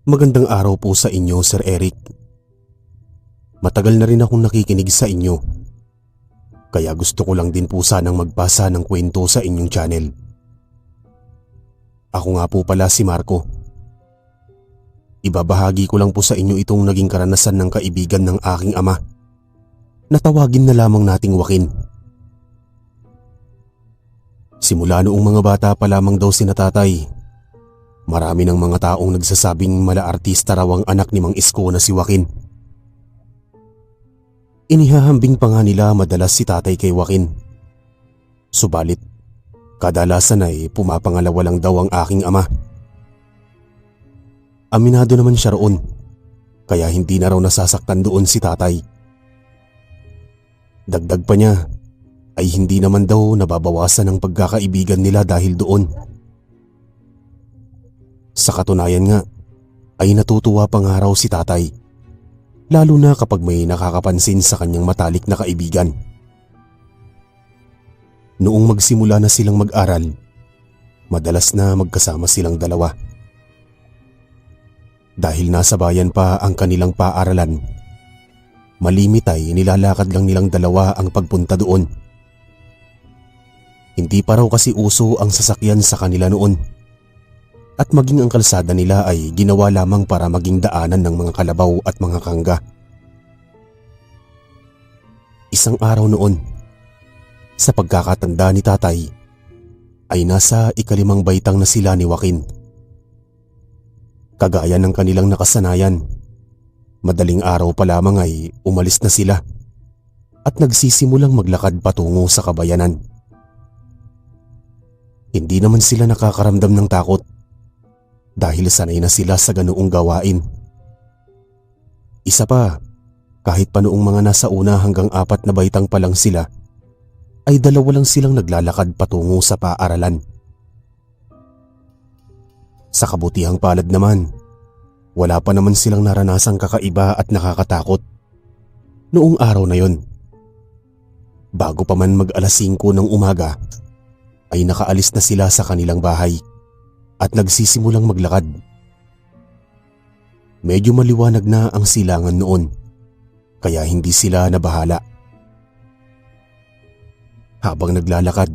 Magandang araw po sa inyo, Sir Eric. Matagal na rin akong nakikinig sa inyo. Kaya gusto ko lang din po sanang magbasa ng kwento sa inyong channel. Ako nga po pala si Marco. Ibabahagi ko lang po sa inyo itong naging karanasan ng kaibigan ng aking ama. Natawagin na lamang nating Joaquin. Simula noong mga bata pa lamang daw sina tatay, marami ng mga taong nagsasabing mala-artista raw ang anak ni Mang Isko na si Joaquin. Inihahambing pa nga nila madalas si tatay kay Joaquin. Subalit, kadalasan ay pumapangalawa lang daw ang aking ama. Aminado naman siya roon, kaya hindi na raw nasasaktan doon si tatay. Dagdag pa niya ay hindi naman daw nababawasan ang pagkakaibigan nila dahil doon. Sa katunayan nga ay natutuwa pa nga raw si tatay, lalo na kapag may nakakapansin sa kanyang matalik na kaibigan. Noong magsimula na silang mag-aral, madalas na magkasama silang dalawa. Dahil nasa bayan pa ang kanilang paaralan, malimit ay nilalakad lang nilang dalawa ang pagpunta doon. Hindi pa raw kasi uso ang sasakyan sa kanila noon. At maging ang kalsada nila ay ginawa lamang para maging daanan ng mga kalabaw at mga kangga. Isang araw noon, sa pagkakatanda ni tatay, ay nasa ika-5 baitang na sila ni Joaquin. Kagaya ng kanilang nakasanayan, madaling araw pa lamang ay umalis na sila at nagsisimulang maglakad patungo sa kabayanan. Hindi naman sila nakakaramdam ng takot dahil sanay na sila sa ganoong gawain. Isa pa, kahit pa noong mga nasa una hanggang 4 na baitang pa lang sila, ay 2 lang silang naglalakad patungo sa paaralan. Sa kabutihang palad naman, wala pa naman silang naranasang kakaiba at nakakatakot noong araw na yon. Bago pa man mag-alas 5 ng umaga, ay nakaalis na sila sa kanilang bahay at nagsisimulang maglakad. Medyo maliwanag na ang silangan noon, kaya hindi sila nabahala. Habang naglalakad,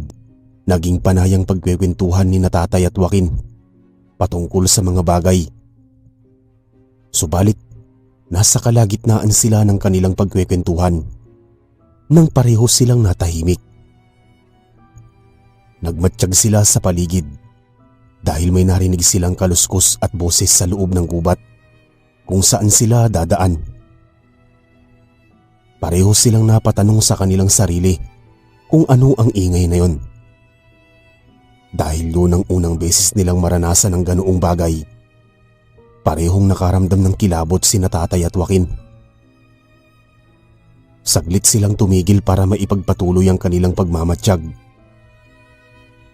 naging panayang pagkwekwentuhan ni tatay at Joaquin patungkol sa mga bagay. Subalit, nasa kalagitnaan sila ng kanilang pagkwekwentuhan nang pareho silang natahimik. Nagmatsyag sila sa paligid dahil may narinig silang kaluskos at boses sa loob ng gubat kung saan sila dadaan. Pareho silang napatanong sa kanilang sarili kung ano ang ingay na yon. Dahil yun ang unang beses nilang maranasan ng ganoong bagay, parehong nakaramdam ng kilabot sina tatay at Joaquin. Saglit silang tumigil para maipagpatuloy ang kanilang pagmamatsyag.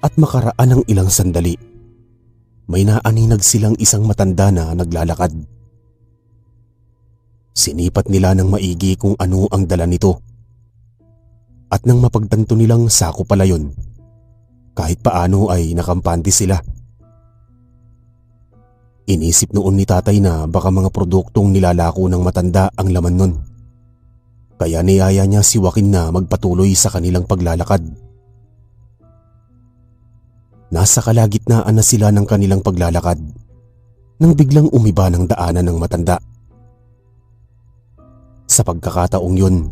At makaraan ng ilang sandali, may naaninag silang isang matanda na naglalakad. Sinipat nila ng maigi kung ano ang dala nito. At nang mapagtanto nilang sako pala yun, kahit paano ay nakampante sila. Inisip noon ni tatay na baka mga produktong nilalako ng matanda ang laman nun. Kaya niyaya niya si Joaquin na magpatuloy sa kanilang paglalakad. Nasa kalagitnaan na sila ng kanilang paglalakad nang biglang umiba ng daanan ng matanda. Sa pagkakataong yun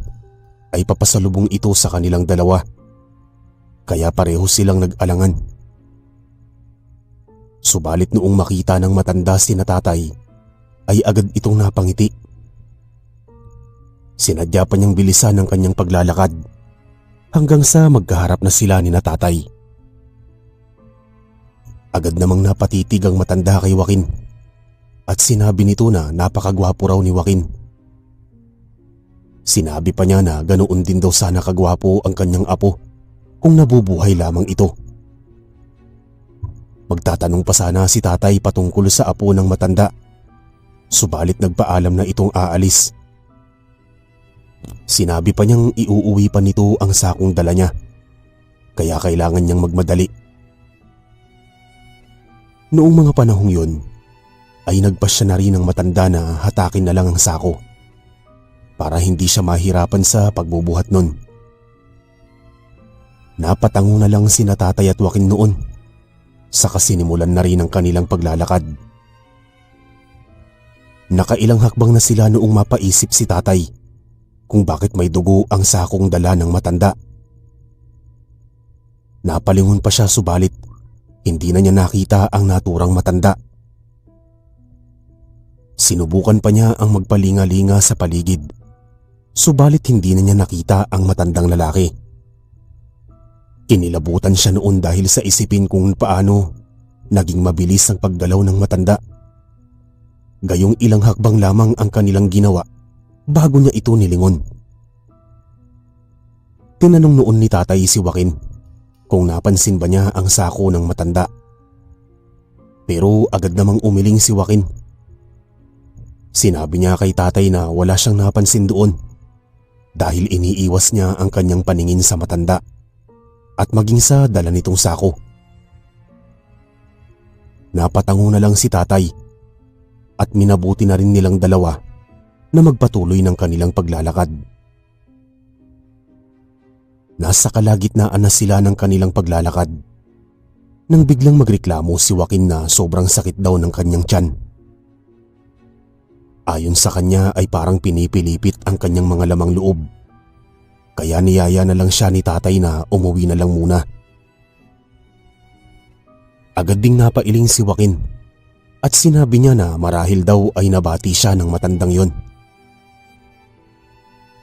ay papasalubong ito sa kanilang dalawa, kaya pareho silang nag-alangan. Subalit noong makita ng matanda sina tatay ay agad itong napangiti. Sinadya pa niyang bilisan ang kanyang paglalakad hanggang sa magkaharap na sila ni tatay. Agad namang napatitig ang matanda kay Joaquin at sinabi nito na napakagwapo raw ni Joaquin. Sinabi pa niya na ganoon din daw sana kagwapo ang kanyang apo kung nabubuhay lamang ito. Magtatanong pa sana si tatay patungkol sa apo ng matanda, subalit nagpaalam na itong aalis. Sinabi pa niyang iuuwi pa nito ang sakong dala niya, kaya kailangan niyang magmadali. Noong mga panahong yun, ay nagpasya na rin ng matanda na hatakin na lang ang sako para hindi siya mahirapan sa pagbubuhat nun. Napatango na lang sina Tatay at Joaquin noon, saka sinimulan na rin ang kanilang paglalakad. Nakailang hakbang na sila noong mapaisip si Tatay kung bakit may dugo ang sakong dala ng matanda. Napalingon pa siya subalit hindi na niya nakita ang naturang matanda. Sinubukan pa niya ang magpalinga-linga sa paligid, subalit hindi na niya nakita ang matandang lalaki. Kinilabutan siya noon dahil sa isipin kung paano naging mabilis ang pagdalaw ng matanda. Gayong ilang hakbang lamang ang kanilang ginawa bago niya ito nilingon. Tinanong noon ni Tatay si Joaquin kung napansin ba niya ang sako ng matanda. Pero agad namang umiling si Joaquin. Sinabi niya kay Tatay na wala siyang napansin doon dahil iniiwas niya ang kanyang paningin sa matanda at maging sa dala nitong sako. Napatango na lang si Tatay at minabuti na rin nilang dalawa na magpatuloy ng kanilang paglalakad. Nasa kalagitnaan na sila ng kanilang paglalakad nang biglang magreklamo si Joaquin na sobrang sakit daw ng kanyang tiyan. Ayon sa kanya ay parang pinipilipit ang kanyang mga lamang loob. Kaya niyaya na lang siya ni Tatay na umuwi na lang muna. Agad ding napailing si Joaquin at sinabi niya na marahil daw ay nabati siya ng matandang yon.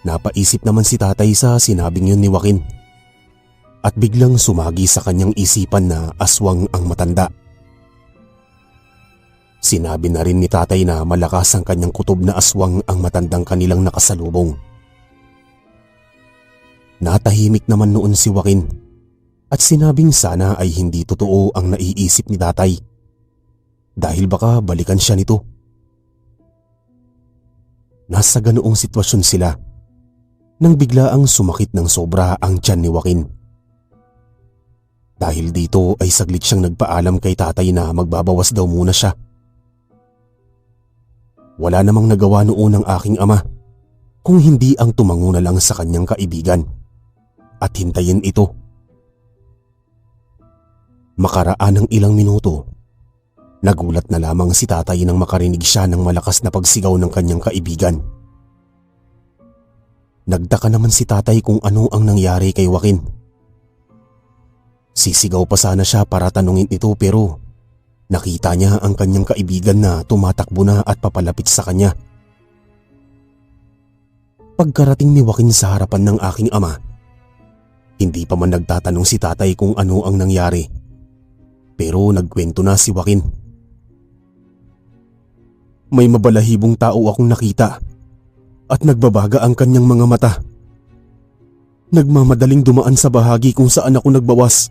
Napaisip naman si Tatay sa sinabing yun ni Joaquin at biglang sumagi sa kanyang isipan na aswang ang matanda. Sinabi na rin ni Tatay na malakas ang kanyang kutob na aswang ang matandang kanilang nakasalubong. Natahimik naman noon si Joaquin at sinabing sana ay hindi totoo ang naiisip ni Tatay dahil baka balikan siya nito. Nasa ganoong sitwasyon sila nang biglaang sumakit ng sobra ang tiyan ni Joaquin. Dahil dito ay saglit siyang nagpaalam kay Tatay na magbabawas daw muna siya. Wala namang nagawa noon ang aking ama kung hindi ang tumango na lang sa kanyang kaibigan at hintayin ito. Makaraan ng ilang minuto, nagulat na lamang si Tatay nang makarinig siya ng malakas na pagsigaw ng kanyang kaibigan. Nagtaka naman si Tatay kung ano ang nangyari kay Joaquin. Sisigaw pa sana siya para tanungin ito pero nakita niya ang kanyang kaibigan na tumatakbo na at papalapit sa kanya. Pagkarating ni Joaquin sa harapan ng aking ama, hindi pa man nagtatanong si Tatay kung ano ang nangyari. Pero nagkwento na si Joaquin. May mabalahibong tao akong nakita at nagbabaga ang kanyang mga mata. Nagmamadaling dumaan sa bahagi kung saan ako nagbawas.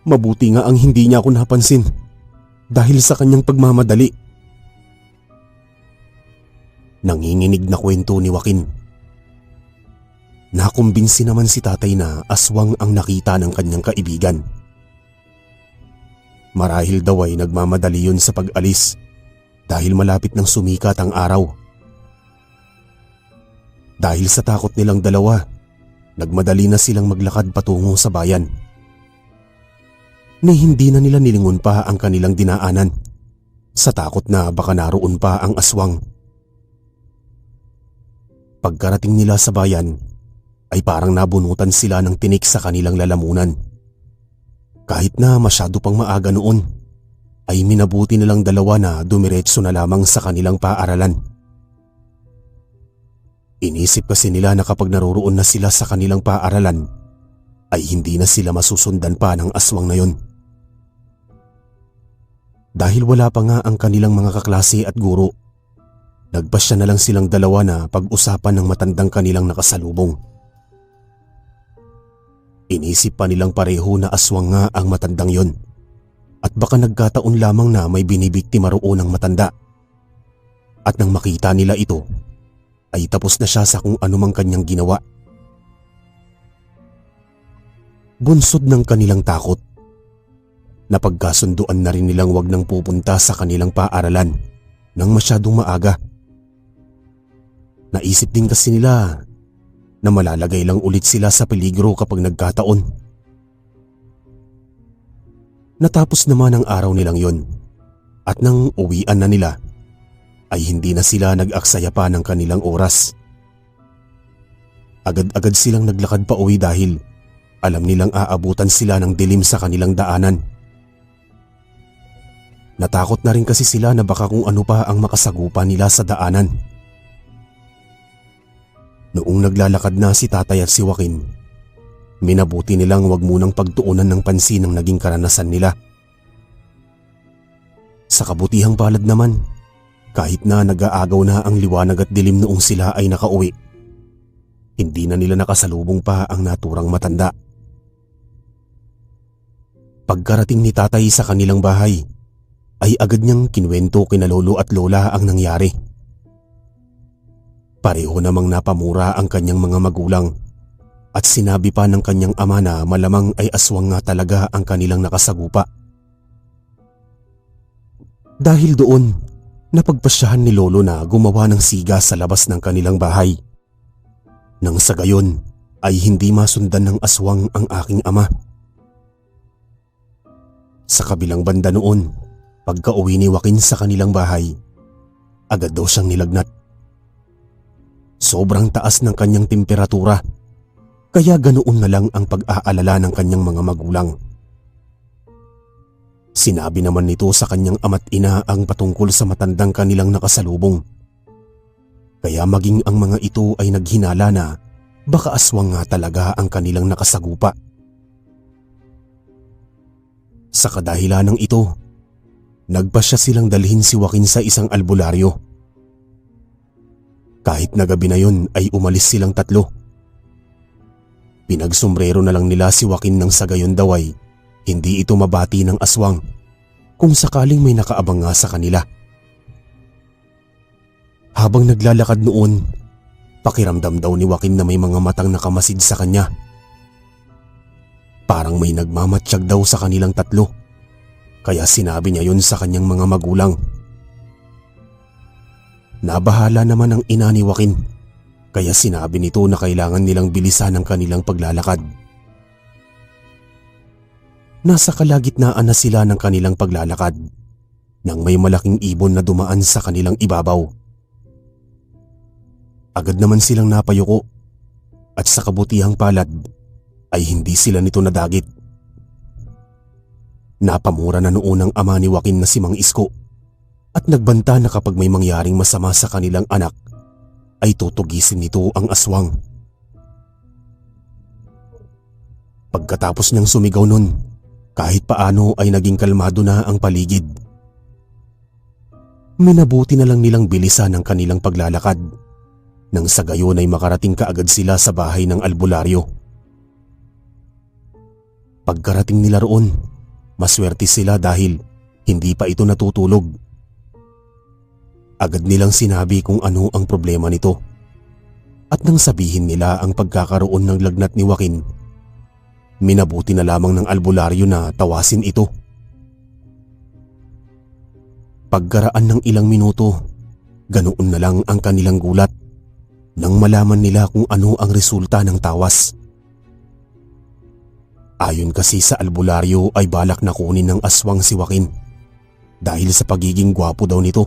Mabuti nga ang hindi niya ako napansin dahil sa kanyang pagmamadali. Nanginginig na kwento ni Joaquin. Nakumbinsi naman si Tatay na aswang ang nakita ng kanyang kaibigan. Marahil daw ay nagmamadali yun sa pag-alis dahil malapit nang sumikat ang araw. Dahil sa takot nilang dalawa, nagmadali na silang maglakad patungo sa bayan. Na hindi na nila nilingon pa ang kanilang dinaanan sa takot na baka naroon pa ang aswang. Pagkarating nila sa bayan ay parang nabunutan sila ng tinik sa kanilang lalamunan. Kahit na masyado pang maaga noon ay minabuti nilang dalawa na dumiretso na lamang sa kanilang paaralan. Inisip kasi nila na kapag naroroon na sila sa kanilang paaralan ay hindi na sila masusundan pa ng aswang na yon. Dahil wala pa nga ang kanilang mga kaklase at guro, nagpasya na lang silang dalawa na pag-usapan ng matandang kanilang nakasalubong. Inisip pa nilang pareho na aswang nga ang matandang yon at baka nagkataon lamang na may binibiktima roon ng matanda. At nang makita nila ito, ay tapos na siya sa kung anumang kanyang ginawa. Bunsod ng kanilang takot, Napagkasunduan na rin nilang wag nang pupunta sa kanilang paaralan nang masyadong maaga. Naisip din kasi nila na malalagay lang ulit sila sa peligro kapag nagkataon. Natapos naman ang araw nilang yon at nang uwian na nila ay hindi na sila nag-aksaya pa ng kanilang oras. Agad-agad silang naglakad pa uwi dahil alam nilang aabutan sila ng dilim sa kanilang daanan. Natakot na rin kasi sila na baka kung ano pa ang makasagupa nila sa daanan. Noong naglalakad na si tatay at si Joaquin, minabuti nilang wag munang pagtuunan ng pansin ang naging karanasan nila. Sa kabutihang palad naman, kahit na nag-aagaw na ang liwanag at dilim noong sila ay nakauwi, hindi na nila nakasalubong pa ang naturang matanda. Pagkarating ni tatay sa kanilang bahay, ay agad niyang kinwento kina lolo at lola ang nangyari. Pareho namang napamura ang kanyang mga magulang at sinabi pa ng kanyang ama na malamang ay aswang nga talaga ang kanilang nakasagupa. Dahil doon, napagpasyahan ni lolo na gumawa ng siga sa labas ng kanilang bahay. Nang sa gayon ay hindi masundan ng aswang ang aking ama. Sa kabilang banda noon, pagka-uwi ni Joaquin sa kanilang bahay, agad daw siyang nilagnat. Sobrang taas ng kanyang temperatura, kaya ganoon na lang ang pag-aalala ng kanyang mga magulang. Sinabi naman nito sa kanyang ama't ina ang patungkol sa matandang kanilang nakasalubong. Kaya maging ang mga ito ay naghinala na baka aswang nga talaga ang kanilang nakasagupa. Sa kadahilan ng ito, nagpasya silang dalhin si Joaquin sa isang albularyo. Kahit na gabi na yon ay umalis silang tatlo. Pinagsombrero na lang nila si Joaquin nang sa gayon daw ay hindi ito mabati ng aswang kung sakaling may nakaabang nga sa kanila. Habang naglalakad noon, pakiramdam daw ni Joaquin na may mga matang nakamasid sa kanya. Parang may nagmamatsyag daw sa kanilang tatlo, kaya sinabi niya yon sa kanyang mga magulang. Nabahala naman ang ina ni Joaquin, kaya sinabi nito na kailangan nilang bilisan ang kanilang paglalakad. Nasa kalagitnaan na sila ng kanilang paglalakad nang may malaking ibon na dumaan sa kanilang ibabaw. Agad naman silang napayuko at sa kabutihang palad ay hindi sila nito nadagit. Napamura na noon ang ama ni Joaquin na si Mang Isko at nagbanta na kapag may mangyaring masama sa kanilang anak ay tutugisin nito ang aswang. Pagkatapos niyang sumigaw nun, kahit paano ay naging kalmado na ang paligid. Minabuti na lang nilang bilisan ang kanilang paglalakad nang sa gayon ay makarating kaagad sila sa bahay ng albularyo. Pagkarating nila roon, maswerte sila dahil hindi pa ito natutulog. Agad nilang sinabi kung ano ang problema nito. At nang sabihin nila ang pagkakaroon ng lagnat ni Joaquin, minabuti na lamang ng albularyo na tawasin ito. Pagkaraan ng ilang minuto, ganoon na lang ang kanilang gulat nang malaman nila kung ano ang resulta ng tawas. Ayon kasi sa albularyo ay balak na kunin ng aswang si Joaquin dahil sa pagiging gwapo daw nito.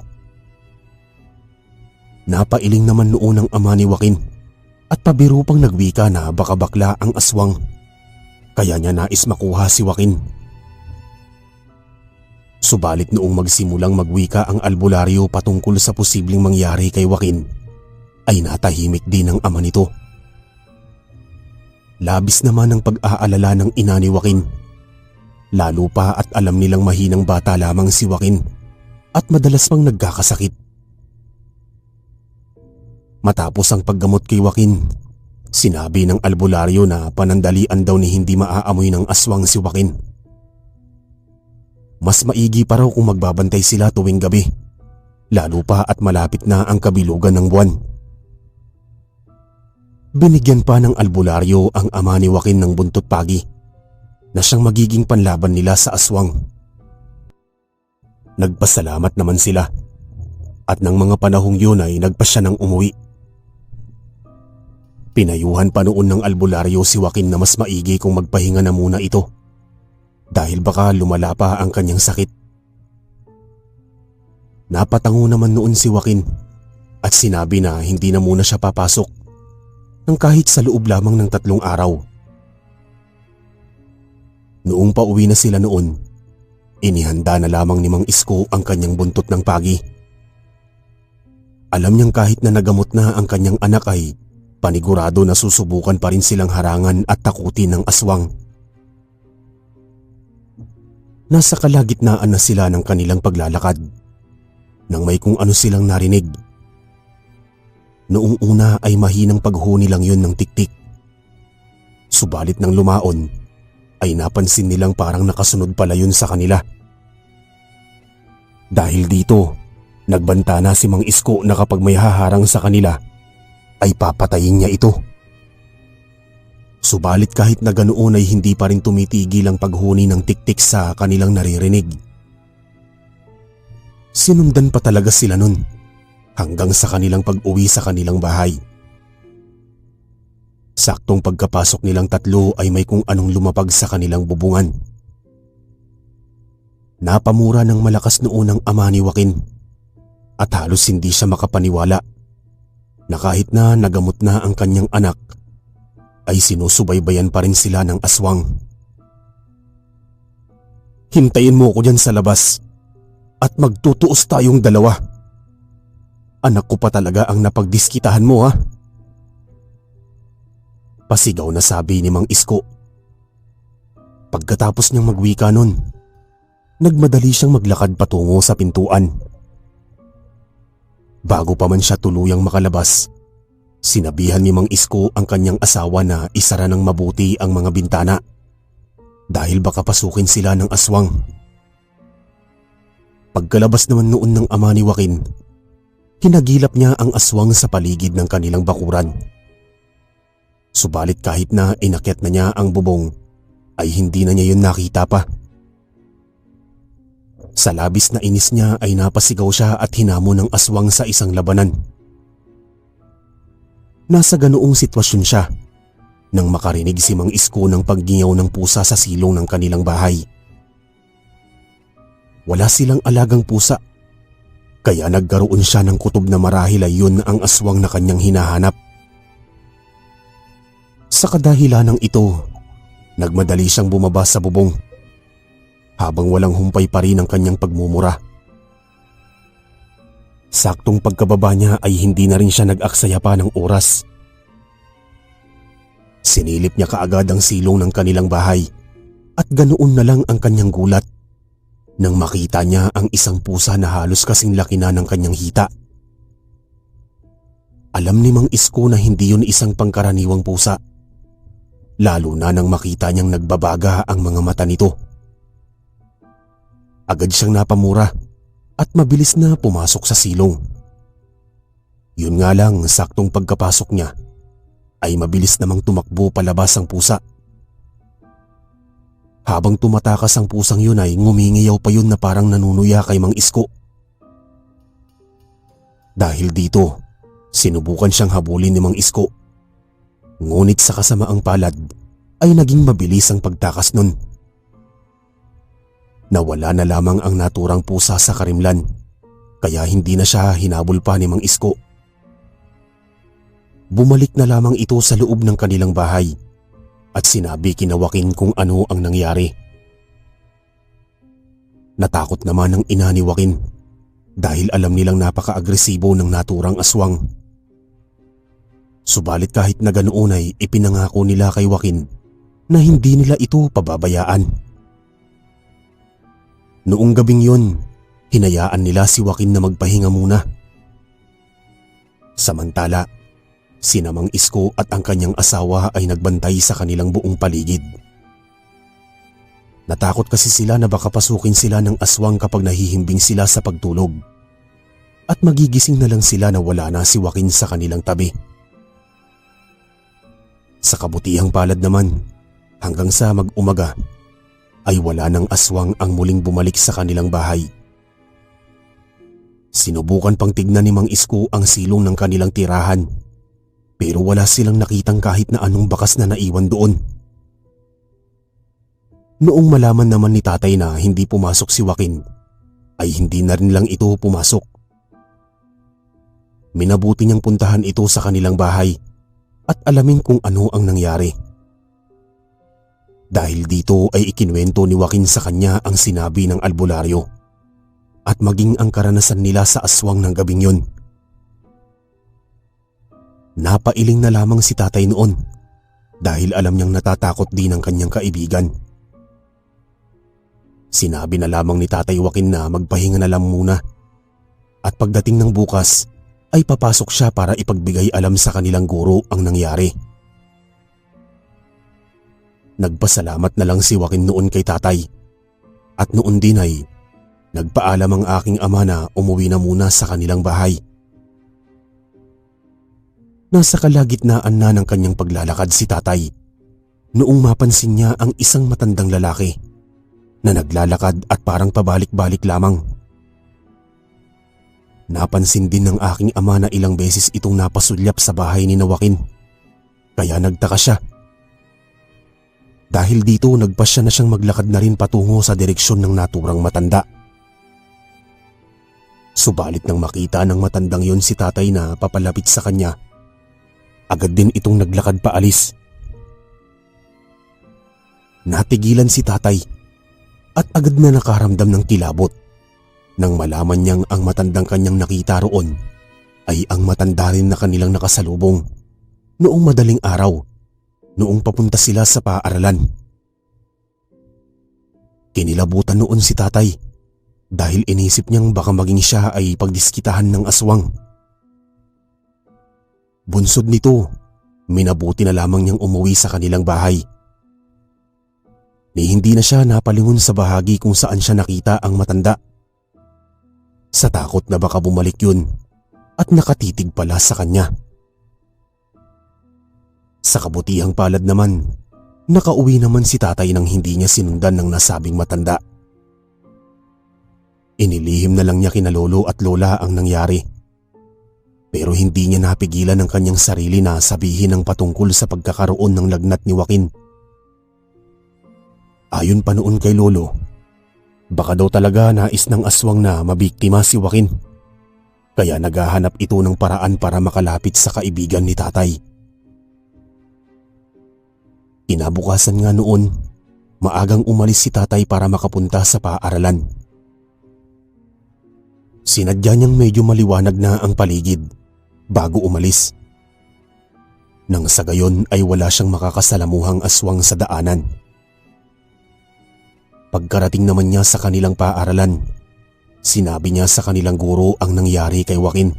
Napailing naman noon ang ama ni Joaquin at pabiro pang nagwika na baka bakla ang aswang, kaya niya nais makuha si Joaquin. Subalit noong magsimulang magwika ang albularyo patungkol sa posibleng mangyari kay Joaquin, ay natahimik din ang ama nito. Labis naman ang pag-aalala ng ina ni Joaquin, lalo pa at alam nilang mahinang bata lamang si Joaquin at madalas pang nagkakasakit. Matapos ang paggamot kay Joaquin, sinabi ng albularyo na panandalian daw ni hindi maaamoy ng aswang si Joaquin. Mas maigi pa raw kung magbabantay sila tuwing gabi, lalo pa at malapit na ang kabilugan ng buwan. Binigyan pa ng albularyo ang ama ni Joaquin ng buntot pagi na siyang magiging panlaban nila sa aswang. Nagpasalamat naman sila at ng mga panahong yun ay nagpasya ng umuwi. Pinayuhan pa noon ng albularyo si Joaquin na mas maigi kung magpahinga na muna ito dahil baka lumala pa ang kanyang sakit. Napatango naman noon si Joaquin at sinabi na hindi na muna siya papasok ng kahit sa loob lamang ng 3 araw. Noong pauwi na sila noon, inihanda na lamang ni Mang Isko ang kanyang buntot ng pagi. Alam niyang kahit na nagamot na ang kanyang anak ay panigurado na susubukan pa rin silang harangan at takutin ng aswang. Nasa kalagitnaan na sila ng kanilang paglalakad nang may kung ano silang narinig. Noong una ay mahinang paghuni lang yun ng tiktik. Subalit nang lumaon ay napansin nilang parang nakasunod pala yun sa kanila. Dahil dito, nagbanta na si Mang Isko na kapag may haharang sa kanila ay papatayin niya ito. Subalit kahit na ganoon ay hindi pa rin tumitigil ang paghuni ng tiktik sa kanilang naririnig. Sinundan pa talaga sila nun hanggang sa kanilang pag-uwi sa kanilang bahay. Saktong pagkapasok nilang 3 ay may kung anong lumapag sa kanilang bubungan. Napamura ng malakas noon ang ama ni Joaquin at halos hindi siya makapaniwala na kahit na nagamot na ang kanyang anak ay sinusubaybayan pa rin sila ng aswang. "Hintayin mo ko dyan sa labas at magtutuos tayong dalawa. Anak ko pa talaga ang napagdiskitahan mo, ha?" Pasigaw na sabi ni Mang Isko. Pagkatapos niyang magwika nun, nagmadali siyang maglakad patungo sa pintuan. Bago pa man siya tuluyang makalabas, sinabihan ni Mang Isko ang kanyang asawa na isara ng mabuti ang mga bintana dahil baka pasukin sila ng aswang. Pagkalabas naman noon ng ama ni Joaquin, hinagilap niya ang aswang sa paligid ng kanilang bakuran. Subalit kahit na inakyat na niya ang bubong, ay hindi na niya yun nakita pa. Sa labis na inis niya ay napasigaw siya at hinamon ng aswang sa isang labanan. Nasa ganoong sitwasyon siya nang makarinig si Mang Isko ng paggingaw ng pusa sa silong ng kanilang bahay. Wala silang alagang pusa, kaya nagkaroon siya ng kutob na marahil ay yun ang aswang na kanyang hinahanap. Sa kadahilanang ito, nagmadali siyang bumaba sa bubong habang walang humpay pa rin ang kanyang pagmumura. Saktong pagkababa niya ay hindi na rin siya nag-aksaya pa ng oras. Sinilip niya kaagad ang silong ng kanilang bahay at ganoon na lang ang kanyang gulat nang makita niya ang isang pusa na halos kasing laki na ng kanyang hita. Alam ni Mang Isko na hindi yun isang pangkaraniwang pusa, lalo na nang makita niyang nagbabaga ang mga mata nito. Agad siyang napamura at mabilis na pumasok sa silong. Yun nga lang, saktong pagkapasok niya ay mabilis namang tumakbo palabas ang pusa. Habang tumatakas ang pusang yun ay ngumingiyaw pa yun na parang nanunuya kay Mang Isko. Dahil dito, sinubukan siyang habulin ni Mang Isko. Ngunit sa kasamaang palad ay naging mabilis ang pagtakas nun. Nawala na lamang ang naturang pusa sa karimlan, kaya hindi na siya hinabol pa ni Mang Isko. Bumalik na lamang ito sa loob ng kanilang bahay at sinabi kina Joaquin kung ano ang nangyari. Natakot naman ang ina ni Joaquin dahil alam nilang napaka-agresibo ng naturang aswang. Subalit kahit na ganoon ay ipinangako nila kay Joaquin na hindi nila ito pababayaan. Noong gabing yun, hinayaan nila si Joaquin na magpahinga muna. Samantala, sina Mang Isko at ang kanyang asawa ay nagbantay sa kanilang buong paligid. Natakot kasi sila na baka pasukin sila ng aswang kapag nahihimbing sila sa pagtulog at magigising na lang sila na wala na si Joaquin sa kanilang tabi. Sa kabutihang palad naman, hanggang sa mag-umaga ay wala ng aswang ang muling bumalik sa kanilang bahay Sinubukan pang tignan ni Mang Isko ang silong ng kanilang tirahan, pero wala silang nakitang kahit na anong bakas na naiwan doon. Noong malaman naman ni tatay na hindi pumasok si Joaquin, ay hindi na rin lang ito pumasok. Minabuti niyang puntahan ito sa kanilang bahay at alamin kung ano ang nangyari. Dahil dito ay ikinwento ni Joaquin sa kanya ang sinabi ng albularyo at maging ang karanasan nila sa aswang ng gabing yun. Napailing na lamang si tatay noon dahil alam niyang natatakot din ang kanyang kaibigan. Sinabi na lamang ni Tatay Joaquin na magpahinga na lang muna at pagdating ng bukas ay papasok siya para ipagbigay alam sa kanilang guro ang nangyari. Nagpasalamat na lang si Joaquin noon kay tatay at noon din ay nagpaalam ang aking ama na umuwi na muna sa kanilang bahay. Nasa kalagitnaan na ng kanyang paglalakad si tatay noong mapansin niya ang isang matandang lalaki na naglalakad at parang pabalik-balik lamang. Napansin din ng aking ama na ilang beses itong napasulyap sa bahay ni Joaquin, kaya nagtaka siya. Dahil dito nagpasya na siyang maglakad na rin patungo sa direksyon ng naturang matanda. Subalit nang makita ng matandang yon si tatay na papalapit sa kanya, agad din itong naglakad paalis. Natigilan si tatay at agad na nakaramdam ng kilabot nang malaman niyang ang matandang kanyang nakita roon ay ang matanda rin na kanilang nakasalubong noong madaling araw noong papunta sila sa paaralan. Kinilabutan noon si tatay dahil inisip niyang baka maging siya ay pagdiskitahan ng aswang. Bunsod nito, minabuti na lamang niyang umuwi sa kanilang bahay. Ni hindi na siya napalingon sa bahagi kung saan siya nakita ang matanda. Sa takot na baka bumalik yun at nakatitig pala sa kanya. Sa kabutihang palad naman, nakauwi naman si tatay nang hindi niya sinundan ng nasabing matanda. Inilihim na lang niya kina lolo at lola ang nangyari. Pero hindi niya napigilan ang kanyang sarili na sabihin ang patungkol sa pagkakaroon ng lagnat ni Joaquin. Ayon pa noon kay lolo, baka daw talaga nais ng aswang na mabiktima si Joaquin. Kaya naghahanap ito ng paraan para makalapit sa kaibigan ni tatay. Kinabukasan nga noon, maagang umalis si tatay para makapunta sa paaralan. Sinadya niyang medyo maliwanag na ang paligid bago umalis. Nang sa gayon ay wala siyang makakasalamuhang aswang sa daanan. Pagkarating naman niya sa kanilang paaralan, sinabi niya sa kanilang guro ang nangyari kay Joaquin.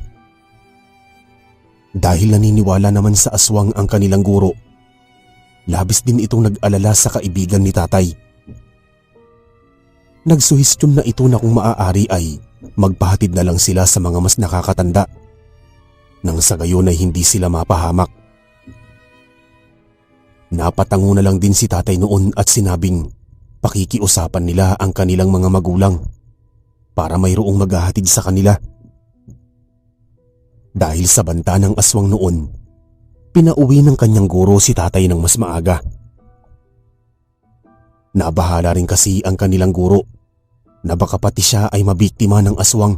Dahil naniniwala naman sa aswang ang kanilang guro, labis din itong nag-alala sa kaibigan ni tatay. Nagsuhestyon na ito na kung maaari ay magpahatid na lang sila sa mga mas nakakatanda, nang sa gayon ay hindi sila mapahamak. Napatango na lang din si tatay noon at sinabing pakikiusapan nila ang kanilang mga magulang para mayroong maghahatid sa kanila. Dahil sa banta ng aswang noon, pinauwi ng kanyang guro si tatay ng mas maaga. Nabahala rin kasi ang kanilang guro na baka pati siya ay mabiktima ng aswang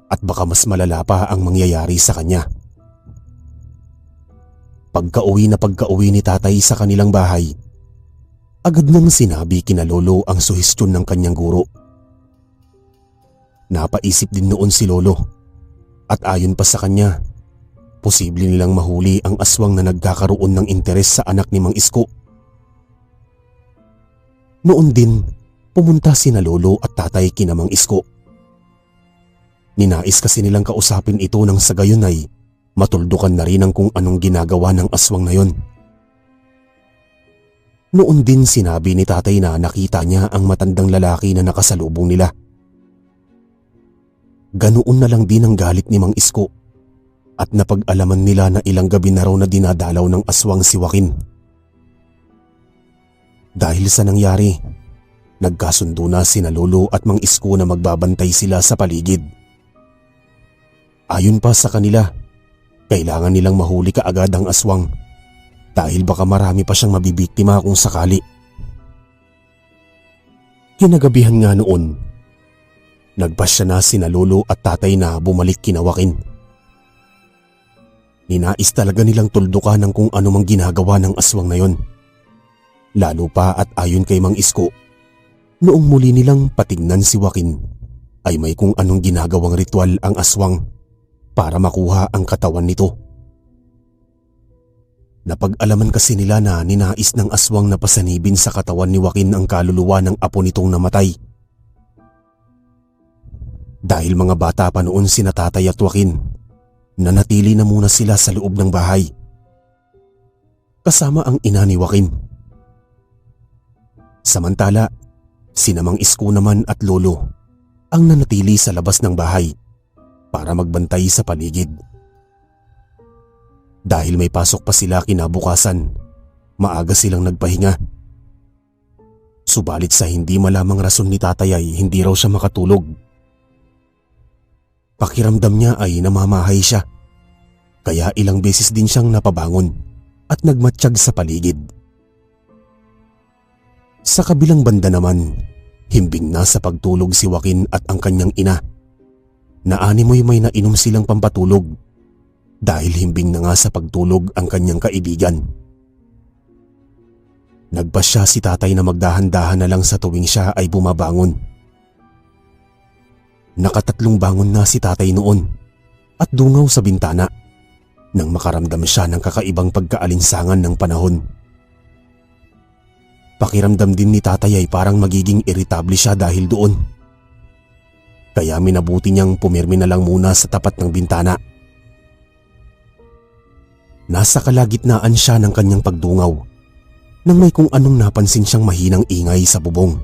at baka mas malala pa ang mangyayari sa kanya. Pagka-uwi ni tatay sa kanilang bahay, agad nang sinabi kina lolo ang suhestyon ng kanyang guro. Napaisip din noon si lolo at ayon pa sa kanya, posible nilang mahuli ang aswang na nagkakaroon ng interes sa anak ni Mang Isko. Noon din, pumunta sina lolo at tatay kina Mang Isko. Ninais kasi nilang kausapin ito nang sa gayon ay matuldukan na rin ang kung anong ginagawa ng aswang na yon. Noon din sinabi ni tatay na nakita niya ang matandang lalaki na nakasalubong nila. Ganoon na lang din ang galit ni Mang Isko at napag-alaman nila na ilang gabi na raw na dinadalaw ng aswang si Joaquin. Dahil sa nangyari, nagkasundo na sina lolo at Mang Isko na magbabantay sila sa paligid. Ayon pa sa kanila, kailangan nilang mahuli kaagad ang aswang dahil baka marami pa siyang mabibiktima kung sakali. Kinagabihan nga noon, nagpasya na sina lolo at tatay na bumalik kina Joaquin. Ninais talaga nilang tuldukan ng kung ano mang ginagawa ng aswang na yon. Lalo pa at ayon kay Mang Isko, noong muli nilang patingnan si Joaquin ay may kung anong ginagawang ritual ang aswang para makuha ang katawan nito. Napag-alaman kasi nila na ninais ng aswang na pasanibin sa katawan ni Joaquin ang kaluluwa ng apo nitong namatay. Dahil mga bata pa noon sina tatay at Joaquin, nanatili na muna sila sa loob ng bahay kasama ang ina ni Joaquin. Samantala, sina Mang Isko naman at lolo ang nanatili sa labas ng bahay para magbantay sa paligid. Dahil may pasok pa sila kinabukasan, maaga silang nagpahinga. Subalit sa hindi malamang rason ni tatay ay hindi raw siya makatulog. Pakiramdam niya ay namamahay siya, kaya ilang beses din siyang napabangon at nagmatsyag sa paligid. Sa kabilang banda naman, himbing na sa pagtulog si Joaquin at ang kanyang ina. Naanimoy may nainom silang pampatulog dahil himbing na nga sa pagtulog ang kanyang kaibigan. Nagpasya si tatay na magdahan-dahan na lang sa tuwing siya ay bumabangon. Nakatatlong bangon na si tatay noon at dungaw sa bintana nang makaramdam siya ng kakaibang pagkaalinsangan ng panahon. Pakiramdam din ni tatay ay parang magiging irritable siya dahil doon. Kaya minabuti niyang pumirmi na lang muna sa tapat ng bintana. Nasa kalagitnaan siya ng kanyang pagdungaw nang may kung anong napansin siyang mahinang ingay sa bubong.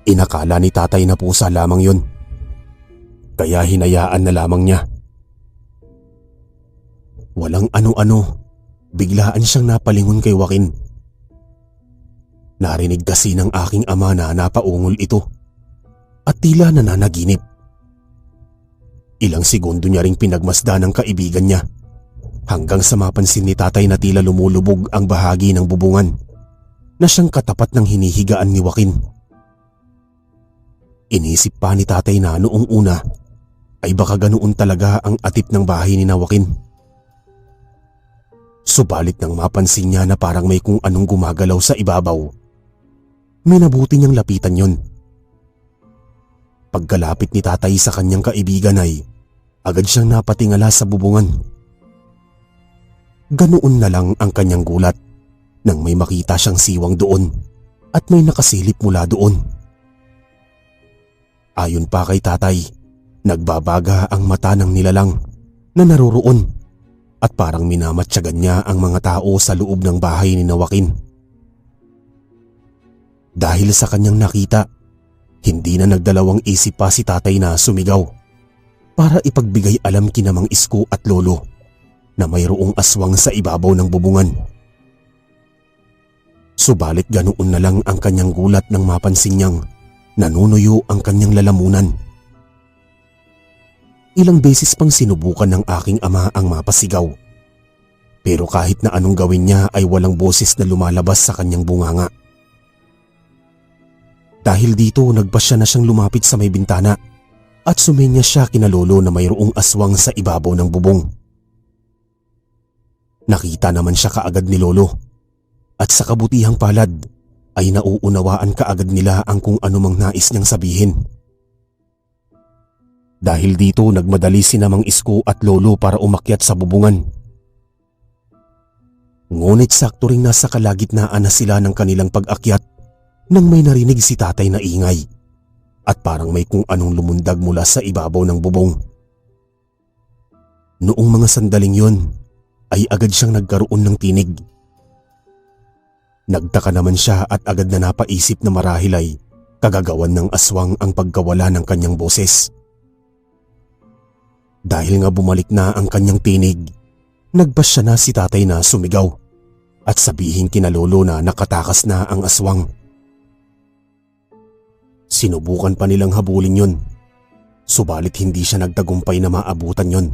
Inakala ni tatay na pusa lamang yun, kaya hinayaan na lamang niya. Walang ano-ano, biglaan siyang napalingon kay Joaquin. Narinig kasi ng aking ama na napaungol ito at tila nananaginip. Ilang segundo niya ring pinagmasdan ng kaibigan niya hanggang sa mapansin ni tatay na tila lumulubog ang bahagi ng bubungan na siyang katapat ng hinihigaan ni Joaquin. Inisip pa ni tatay na noong una ay baka ganoon talaga ang atip ng bahay ni Joaquin. Subalit nang mapansin niya na parang may kung anong gumagalaw sa ibabaw, minabuti niyang lapitan yon. Pagkalapit ni tatay sa kanyang kaibigan ay agad siyang napatingala sa bubungan. Ganoon na lang ang kanyang gulat nang may makita siyang siwang doon at may nakasilip mula doon. Ayon pa kay tatay, nagbabaga ang mata ng nilalang na naroroon at parang minamatyagan niya ang mga tao sa loob ng bahay ni Joaquin. Dahil sa kanyang nakita, hindi na nagdalawang isip pa si tatay na sumigaw para ipagbigay alam kina Mang Isko at lolo na mayroong aswang sa ibabaw ng bubungan. Subalit ganoon na lang ang kanyang gulat nang mapansin niyang nanunuyo ang kanyang lalamunan. Ilang beses pang sinubukan ng aking ama ang mapasigaw, pero kahit na anong gawin niya ay walang boses na lumalabas sa kanyang bunganga. Dahil dito nagpasya na siyang lumapit sa may bintana at sumenya siya kina lolo na mayroong aswang sa ibabaw ng bubong. Nakita naman siya kaagad ni lolo at sa kabutihang palad ay nauunawaan kaagad nila ang kung anumang nais niyang sabihin. Dahil dito nagmadali sina Mang Isko at lolo para umakyat sa bubungan. Ngunit sakto ring nasa kalagitnaan na sila ng kanilang pag-akyat nang may narinig si tatay na ingay at parang may kung anong lumundag mula sa ibabaw ng bubong. Noong mga sandaling yon ay agad siyang nagkaroon ng tinig. Nagtaka naman siya at agad na napaisip na marahil ay kagagawan ng aswang ang pagkawala ng kanyang boses. Dahil nga bumalik na ang kanyang tinig, nagpasya na si tatay na sumigaw at sabihin kina lolo na nakatakas na ang aswang. Sinubukan pa nilang habulin yon, Subalit hindi siya nagtagumpay na maabutan yon.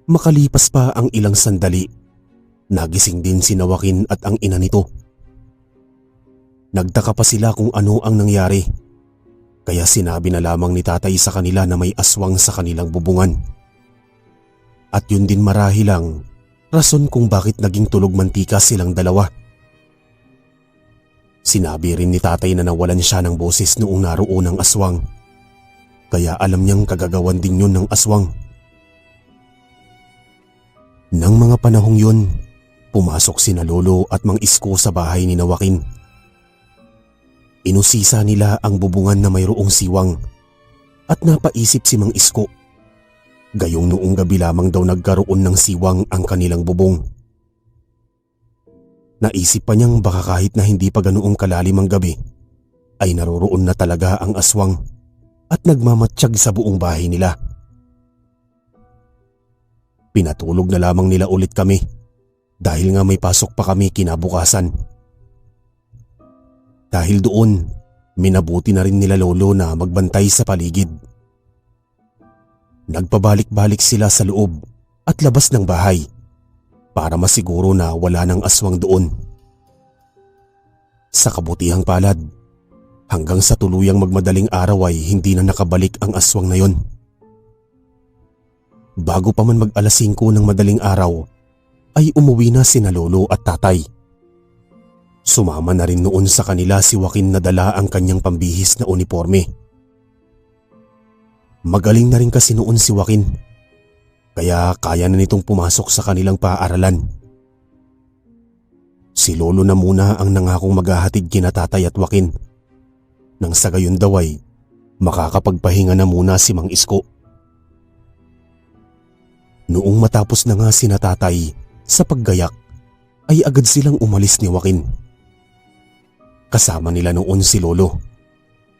Makalipas pa ang ilang sandali, nagising din si Joaquin at ang ina nito. Nagtaka pa sila kung ano ang nangyari, kaya sinabi na lamang ni tatay sa kanila na may aswang sa kanilang bubungan. At yun din marahil lang rason kung bakit naging tulog mantika silang dalawa. Sinabi rin ni tatay na nawalan siya ng boses noong naroon ang aswang, kaya alam niyang kagagawan din yun ng aswang. Nang mga panahong yun, pumasok sina Lolo at Mang Isko sa bahay ni Joaquin. Inusisa nila ang bubungan na mayroong siwang at napaisip si Mang Isko. Gayong noong gabi lamang daw nagkaroon ng siwang ang kanilang bubong. Naisip pa niyang baka kahit na hindi pa ganoong kalalim ang gabi, ay naroroon na talaga ang aswang at nagmamatsyag sa buong bahay nila. Pinatulog na lamang nila ulit kami dahil nga may pasok pa kami kinabukasan. Dahil doon, minabuti na rin nila Lolo na magbantay sa paligid. Nagpabalik-balik sila sa loob at labas ng bahay para masiguro na wala ng aswang doon. Sa kabutihang palad, hanggang sa tuluyang magmadaling araw ay hindi na nakabalik ang aswang na yon. Bago pa man mag-alas 5 ng madaling araw, ay umuwi na sina Lolo at tatay. Sumama na rin noon sa kanila si Joaquin na dala ang kanyang pambihis na uniforme. Magaling na rin kasi noon si Joaquin, kaya kaya na nitong pumasok sa kanilang paaralan. Si Lolo na muna ang nangakong maghahatid kina tatay at Joaquin, nang sa gayon daw ay makakapagpahinga na muna si Mang Isko. Noong matapos na nga sina tatay sa paggayak, ay agad silang umalis ni Joaquin. Kasama nila noon si Lolo,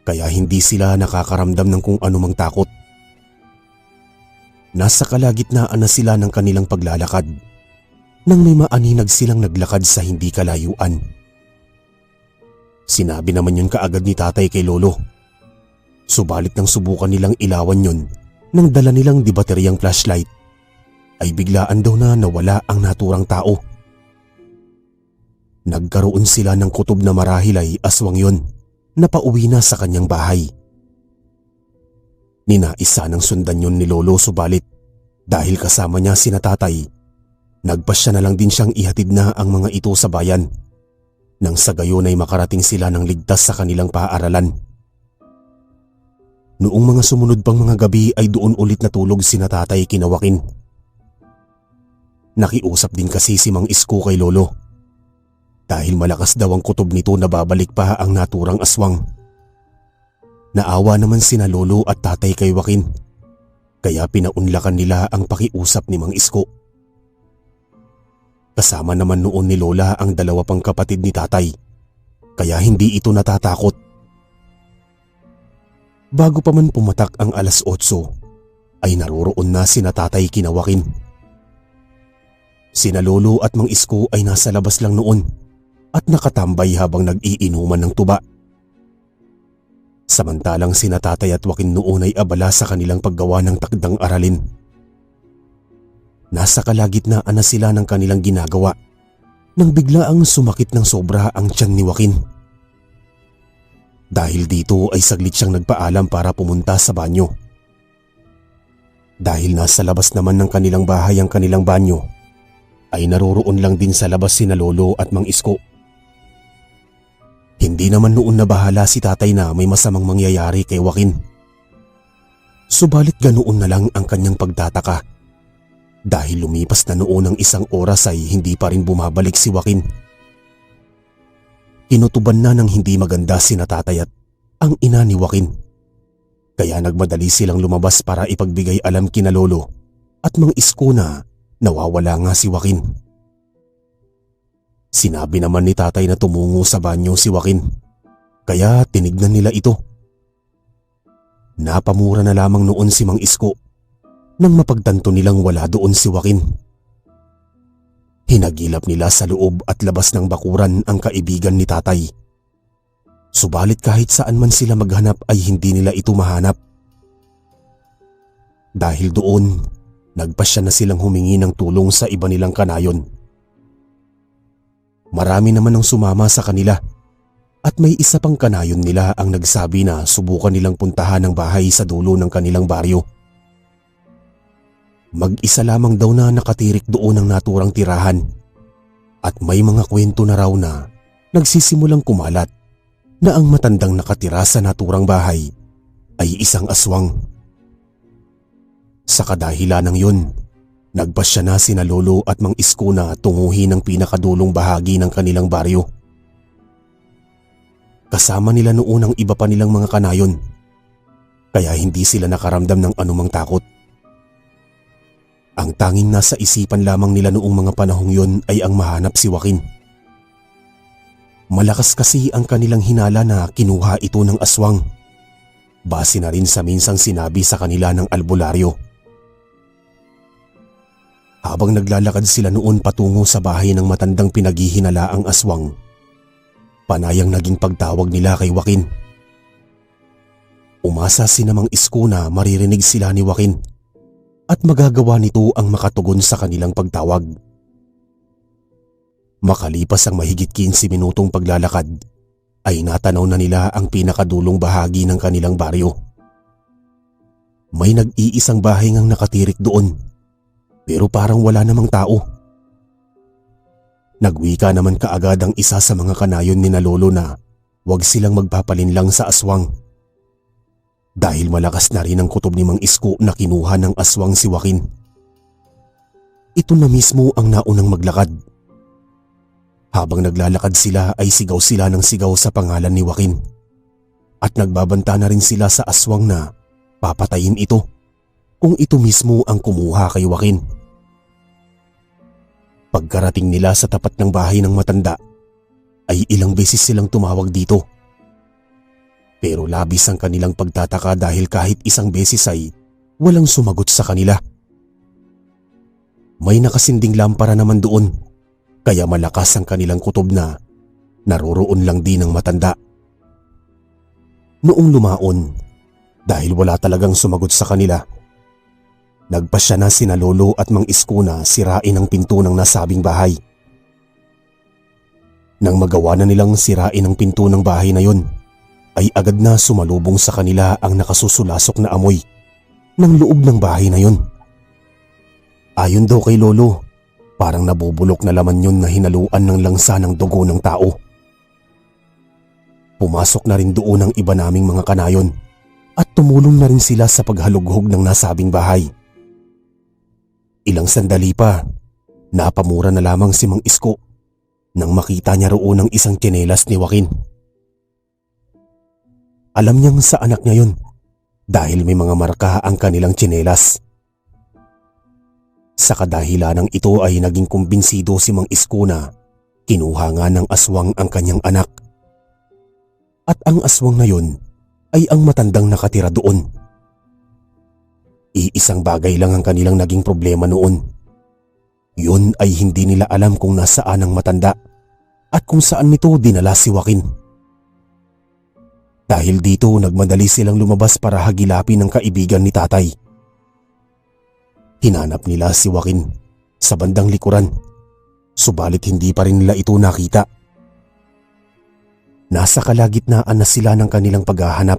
kaya hindi sila nakakaramdam ng kung anumang takot. Nasa kalagitnaan na sila ng kanilang paglalakad nang may maaninag silang naglakad sa hindi kalayuan. Sinabi naman yun kaagad ni tatay kay Lolo. Subalit nang subukan nilang ilawan yun nang dala nilang di bateryang flashlight, ay biglaan daw na nawala ang naturang tao. Nagkaroon sila ng kutob na marahil ay aswang yun na pauwi na sa kanyang bahay. Ninaisa ng sundan yun ni Lolo, subalit dahil kasama niya sina tatay, nagpasya na lang din siyang ihatid na ang mga ito sa bayan, nang sa gayon ay makarating sila ng ligtas sa kanilang paaralan. Noong mga sumunod pang mga gabi ay doon ulit natulog sina tatay kina Joaquin. Nakiusap din kasi si Mang Isko kay Lolo, dahil malakas daw ang kutob nito na babalik pa ang naturang aswang. Naawa naman sina Lolo at tatay kay Joaquin, kaya pinaunlakan nila ang pakiusap ni Mang Isko. Kasama naman noon ni Lola ang dalawa pang kapatid ni tatay, kaya hindi ito natatakot. Bago pa man pumatak ang alas 8, ay naroroon na sina tatay kina Joaquin. Sina Lolo at Mang Isko ay nasa labas lang noon at nakatambay habang nag-iinuman ng tuba. Samantalang sina tatay at Joaquin noon ay abala sa kanilang paggawa ng takdang aralin. Nasa kalagitnaan na sila ng kanilang ginagawa nang biglaang sumakit ng sobra ang tiyan ni Joaquin. Dahil dito ay saglit siyang nagpaalam para pumunta sa banyo. Dahil nasa labas naman ng kanilang bahay ang kanilang banyo, ay naroroon lang din sa labas sina Lolo at Mang Isko. Hindi naman noon nabahala si tatay na may masamang mangyayari kay Joaquin. Subalit ganoon na lang ang kanyang pagtataka, dahil lumipas na noon ng 1 oras ay hindi pa rin bumabalik si Joaquin. Kinutuban na ng hindi maganda sina tatay at ang ina ni Joaquin, kaya nagmadali silang lumabas para ipagbigay alam kina Lolo at Mang Isko na nawawala nga si Joaquin. Sinabi naman ni tatay na tumungo sa banyo si Joaquin, kaya tinignan nila ito. Napamura na lamang noon si Mang Isko nang mapagtanto nilang wala doon si Joaquin. Hinagilap nila sa loob at labas ng bakuran ang kaibigan ni tatay. Subalit kahit saan man sila maghanap ay hindi nila ito mahanap. Dahil doon, nagpasya na silang humingi ng tulong sa iba nilang kanayon. Marami naman ang sumama sa kanila at may isa pang kanayon nila ang nagsabi na subukan nilang puntahan ang bahay sa dulo ng kanilang baryo. Mag-isa lamang daw na nakatirik doon ang naturang tirahan at may mga kwento na raw na nagsisimulang kumalat na ang matandang nakatira sa naturang bahay ay isang aswang. Sa kadahilanang yun, nagpasya na sina Lolo at Mang Isko na tunguhin ang pinakadulong bahagi ng kanilang baryo. Kasama nila noon ang iba pa nilang mga kanayon, kaya hindi sila nakaramdam ng anumang takot. Ang tanging nasa isipan lamang nila noong mga panahong yun ay ang mahanap si Joaquin. Malakas kasi ang kanilang hinala na kinuha ito ng aswang, base na rin sa minsang sinabi sa kanila ng albularyo. Habang naglalakad sila noon patungo sa bahay ng matandang pinaghihinalaang aswang, panayang naging pagtawag nila kay Joaquin. Umasa si Mang Isko na maririnig sila ni Joaquin at magagawa nito ang makatugon sa kanilang pagtawag. Makalipas ang mahigit 15 minutong paglalakad, ay natanaw na nila ang pinakadulong bahagi ng kanilang baryo. May nag-iisang bahay ngang nakatirik doon, pero parang wala namang tao. Nagwika naman kaagad ang isa sa mga kanayon ni na Lolo na huwag silang magpapalinlang sa aswang. Dahil malakas na rin ang kutob ni Mang Isko na kinuha ng aswang si Joaquin. Ito na mismo ang naunang maglakad. Habang naglalakad sila ay sigaw sila ng sigaw sa pangalan ni Joaquin. At nagbabanta na rin sila sa aswang na papatayin ito kung ito mismo ang kumuha kay Joaquin. Pagkarating nila sa tapat ng bahay ng matanda ay ilang beses silang tumawag dito. Pero labis ang kanilang pagtataka dahil kahit isang beses ay walang sumagot sa kanila. May nakasinding lampara naman doon, kaya malakas ang kanilang kutob na naroroon lang din ang matanda. Noong lumaon, dahil wala talagang sumagot sa kanila, nagpasya na sina Lolo at Mang Isko na sirain ang pinto ng nasabing bahay. Nang magawa na nilang sirain ang pinto ng bahay na yon, ay agad na sumalubong sa kanila ang nakasusulasok na amoy ng loob ng bahay na yon. Ayon daw kay Lolo, parang nabubulok na laman yun na hinaluan ng langsa ng dugo ng tao. Pumasok na rin doon ang iba naming mga kanayon at tumulong na rin sila sa paghalughog ng nasabing bahay. Ilang sandali pa, napamura na lamang si Mang Isko nang makita niya roon ang isang tsinelas ni Joaquin. Alam niyang sa anak niya yun dahil may mga marka ang kanilang tsinelas. Sa kadahilanang ito ay naging kumbinsido si Mang Isko na kinuha nga ng aswang ang kanyang anak. At ang aswang na yun ay ang matandang nakatira doon. Iisang bagay lang ang kanilang naging problema noon. Yun ay hindi nila alam kung nasaan ang matanda at kung saan nito dinala si Joaquin. Dahil dito nagmadali silang lumabas para hagilapin ang kaibigan ni tatay. Hinanap nila si Joaquin sa bandang likuran, subalit hindi pa rin nila ito nakita. Nasa kalagitnaan na sila ng kanilang paghahanap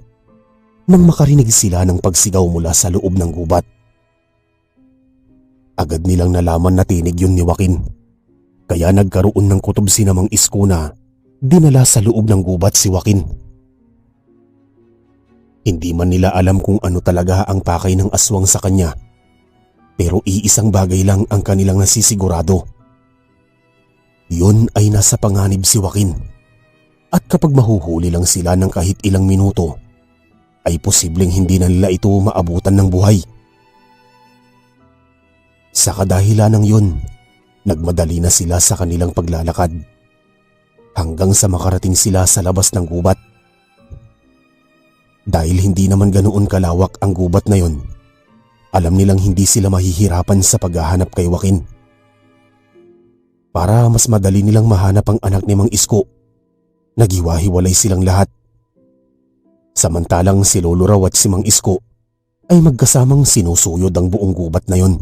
nang makarinig sila ng pagsigaw mula sa loob ng gubat. Agad nilang nalaman na tinig yun ni Joaquin, kaya nagkaroon ng kutob si Mang Isko na dinala sa loob ng gubat si Joaquin. Hindi man nila alam kung ano talaga ang pakay ng aswang sa kanya, pero iisang bagay lang ang kanilang nasisigurado. Yun ay nasa panganib si Joaquin. At kapag mahuhuli lang sila ng kahit ilang minuto, ay posibleng hindi na nila ito maabutan ng buhay. Sa kadahilanang yun, nagmadali na sila sa kanilang paglalakad hanggang sa makarating sila sa labas ng gubat. Dahil hindi naman ganoon kalawak ang gubat na yun, alam nilang hindi sila mahihirapan sa paghahanap kay Joaquin. Para mas madali nilang mahanap ang anak ni Mang Isko, naghiwa-hiwalay silang lahat Samantalang si Lolo raw at si Mang Isko ay magkasamang sinusuyod ang buong gubat na yon.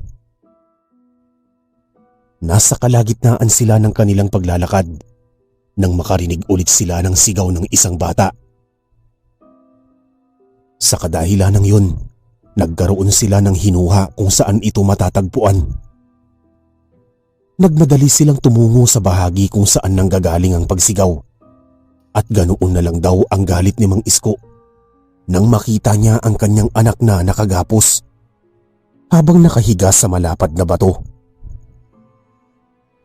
Nasa kalagitnaan sila ng kanilang paglalakad nang makarinig ulit sila ng sigaw ng isang bata. Sa kadahilan ng yun, nagkaroon sila ng hinuha kung saan ito matatagpuan. Nagmadali silang tumungo sa bahagi kung saan nanggagaling ang pagsigaw. At ganoon na lang daw ang galit ni Mang Isko nang makita niya ang kanyang anak na nakagapos habang nakahiga sa malapad na bato.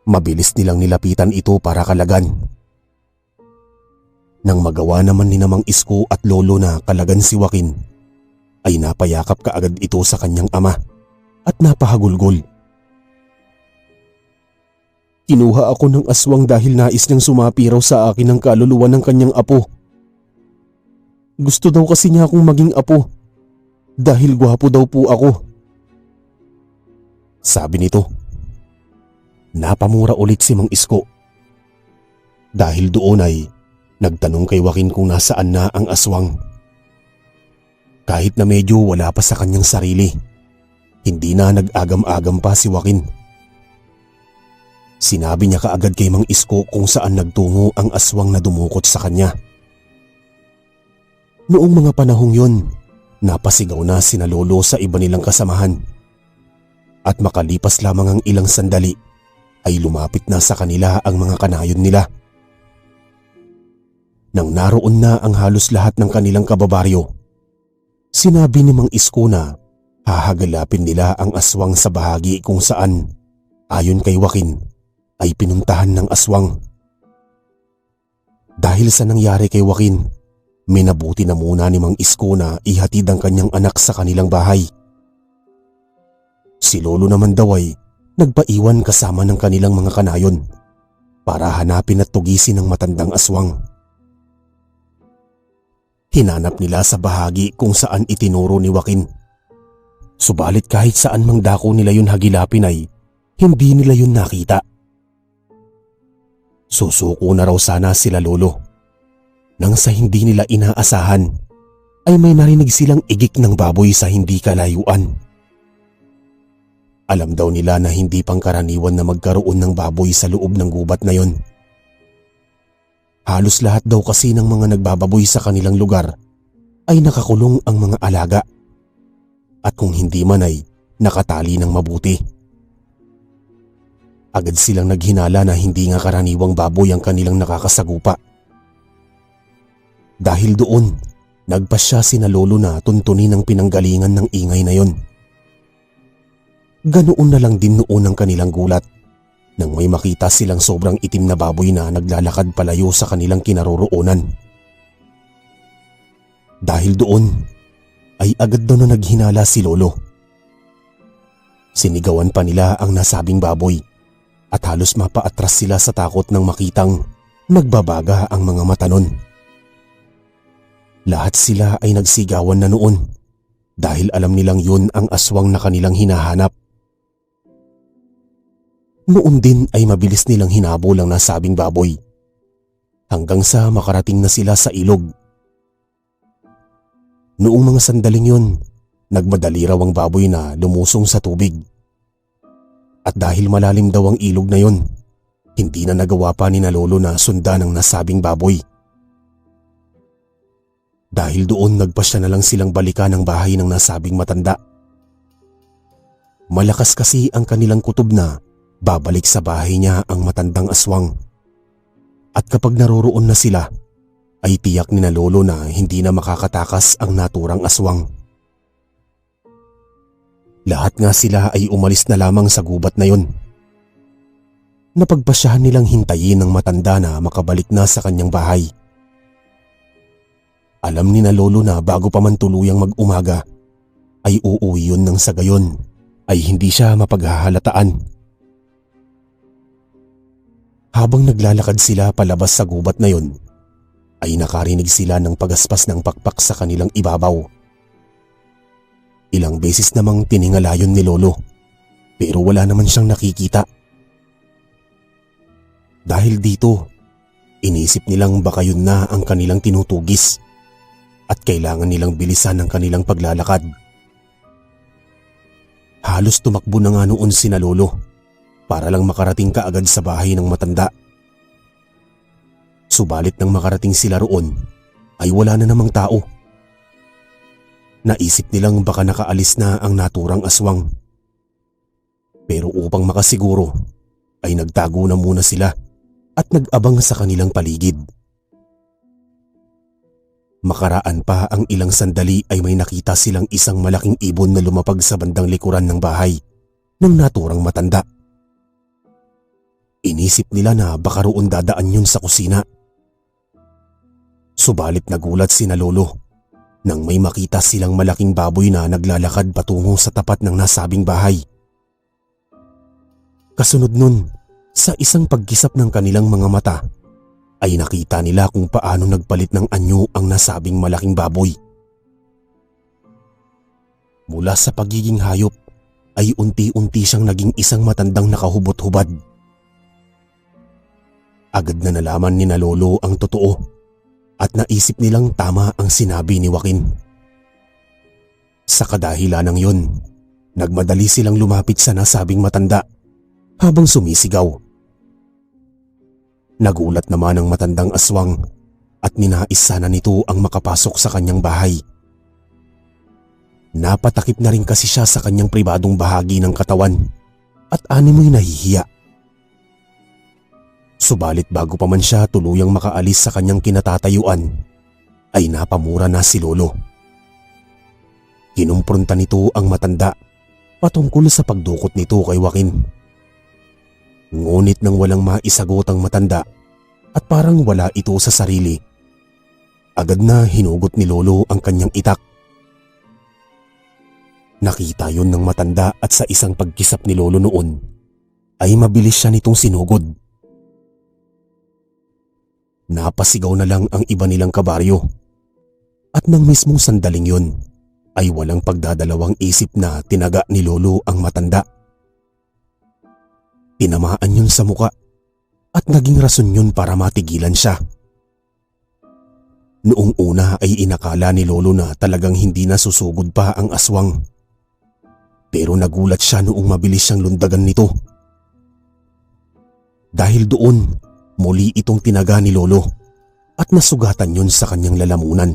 Mabilis nilang nilapitan ito para kalagan. Nang magawa naman ni Mang Isko at Lolo na kalagan si Joaquin, ay napayakap kaagad ito sa kanyang ama at napahagulgol. Kinuha ako ng aswang dahil nais niyang sumapi raw sa akin ang kaluluwa ng kanyang apo. Gusto daw kasi niya akong maging apo dahil gwapo daw po ako, sabi nito. Napamura ulit si Mang Isko. Dahil doon ay nagtanong kay Joaquin kung nasaan na ang aswang. Kahit na medyo wala pa sa kanyang sarili, hindi na nag-agam-agam pa si Joaquin. Sinabi niya kaagad kay Mang Isko kung saan nagtungo ang aswang na dumukot sa kanya. Noong mga panahong yon, napasigaw na sina Lolo sa iba nilang kasamahan. At makalipas lamang ang ilang sandali, ay lumapit na sa kanila ang mga kanayon nila. Nang naroon na ang halos lahat ng kanilang kababaryo, sinabi ni Mang Isko na hahagalapin nila ang aswang sa bahagi kung saan, ayon kay Joaquin, ay pinuntahan ng aswang. Dahil sa nangyari kay Joaquin, minabuti na muna ni Mang Isko na ihatid ang kanyang anak sa kanilang bahay. Si Lolo naman daw ay nagpaiwan kasama ng kanilang mga kanayon para hanapin at tugisin ang matandang aswang. Hinanap nila sa bahagi kung saan itinuro ni Joaquin. Subalit kahit saan mang dako nila yun hagilapin ay hindi nila yun nakita. Susuko na raw sana sila Lolo nang sa hindi nila inaasahan ay may narinig silang igik ng baboy sa hindi kalayuan. Alam daw nila na hindi pangkaraniwan na magkaroon ng baboy sa loob ng gubat na yon. Halos lahat daw kasi ng mga nagbababoy sa kanilang lugar ay nakakulong ang mga alaga at kung hindi man ay nakatali ng mabuti. Agad silang naghinala na hindi nga karaniwang baboy ang kanilang nakakasagupa. Dahil doon, nagpasya sina Lolo na tuntunin ang pinanggalingan ng ingay na yon. Ganoon na lang din noon ang kanilang gulat nang may makita silang sobrang itim na baboy na naglalakad palayo sa kanilang kinaroroonan. Dahil doon, ay agad daw na naghinala si Lolo. Sinigawan pa nila ang nasabing baboy at halos mapaatras sila sa takot nang makitang nagbabaga ang mga mata nun. Lahat sila ay nagsigawan na noon dahil alam nilang yun ang aswang na kanilang hinahanap. Noon din ay mabilis nilang hinabol ang nasabing baboy hanggang sa makarating na sila sa ilog. Noong mga sandaling yun, nagmadali raw ang baboy na lumusong sa tubig. At dahil malalim daw ang ilog na yon, hindi na nagawa pa ni na Lolo na sundan ang nasabing baboy. Dahil doon nagpasya na lang silang balikan ang bahay ng nasabing matanda. Malakas kasi ang kanilang kutob na babalik sa bahay niya ang matandang aswang. At kapag naroroon na sila, ay tiyak ni na Lolo na hindi na makakatakas ang naturang aswang. Lahat nga sila ay umalis na lamang sa gubat na yon. Napagpasyahan nilang hintayin ng matanda na makabalik na sa kanyang bahay. Alam ni na Lolo na bago pa man tuluyang mag-umaga ay uuwi yun nang sa gayon ay hindi siya mapaghahalataan. Habang naglalakad sila palabas sa gubat na yon, ay nakarinig sila ng pagaspas ng pakpak sa kanilang ibabaw. Ilang beses namang tiningala yun ni Lolo pero wala naman siyang nakikita. Dahil dito, inisip nilang baka yun na ang kanilang tinutugis at kailangan nilang bilisan ang kanilang paglalakad. Halos tumakbo na nga noon sina Lolo para lang makarating kaagad sa bahay ng matanda. Subalit nang makarating sila roon ay wala na namang tao. Naisip nilang baka nakaalis na ang naturang aswang. Pero upang makasiguro ay nagtago na muna sila at nag-abang sa kanilang paligid. Makaraan pa ang ilang sandali ay may nakita silang isang malaking ibon na lumapag sa bandang likuran ng bahay ng naturang matanda. Inisip nila na baka roon dadaan yun sa kusina. Subalit nagulat sina Lolo nang may makita silang malaking baboy na naglalakad patungo sa tapat ng nasabing bahay. Kasunod nun, sa isang pagkisap ng kanilang mga mata, ay nakita nila kung paano nagpalit ng anyo ang nasabing malaking baboy. Mula sa pagiging hayop ay unti-unti siyang naging isang matandang nakahubot-hubad. Agad na nalaman ni na Lolo ang totoo at naisip nilang tama ang sinabi ni Joaquin. Sa kadahilanang yun, nagmadali silang lumapit sa nasabing matanda habang sumisigaw. Nagulat naman ang matandang aswang at ninais sana nito ang makapasok sa kanyang bahay. Napatakip na rin kasi siya sa kanyang pribadong bahagi ng katawan at animoy nahihiya. Subalit bago pa man siya tuluyang makaalis sa kanyang kinatatayuan, ay napamura na si Lolo. Kinumpronta nito ang matanda patungkol sa pagdukot nito kay Joaquin. Ngunit nang walang maisagot ang matanda at parang wala ito sa sarili, agad na hinugot ni Lolo ang kanyang itak. Nakita yun ng matanda at sa isang pagkisap ni Lolo noon ay mabilis siya nitong sinugod. Napasigaw na lang ang iba nilang kabaryo at nang mismong sandaling yun ay walang pagdadalawang isip na tinaga ni Lolo ang matanda. Tinamaan yun sa muka at naging rason yun para matigilan siya. Noong una ay inakala ni Lolo na talagang hindi na susugod pa ang aswang. Pero nagulat siya noong mabilis siyang lundagan nito. Dahil doon, muli itong tinaga ni Lolo at nasugatan yun sa kanyang lalamunan.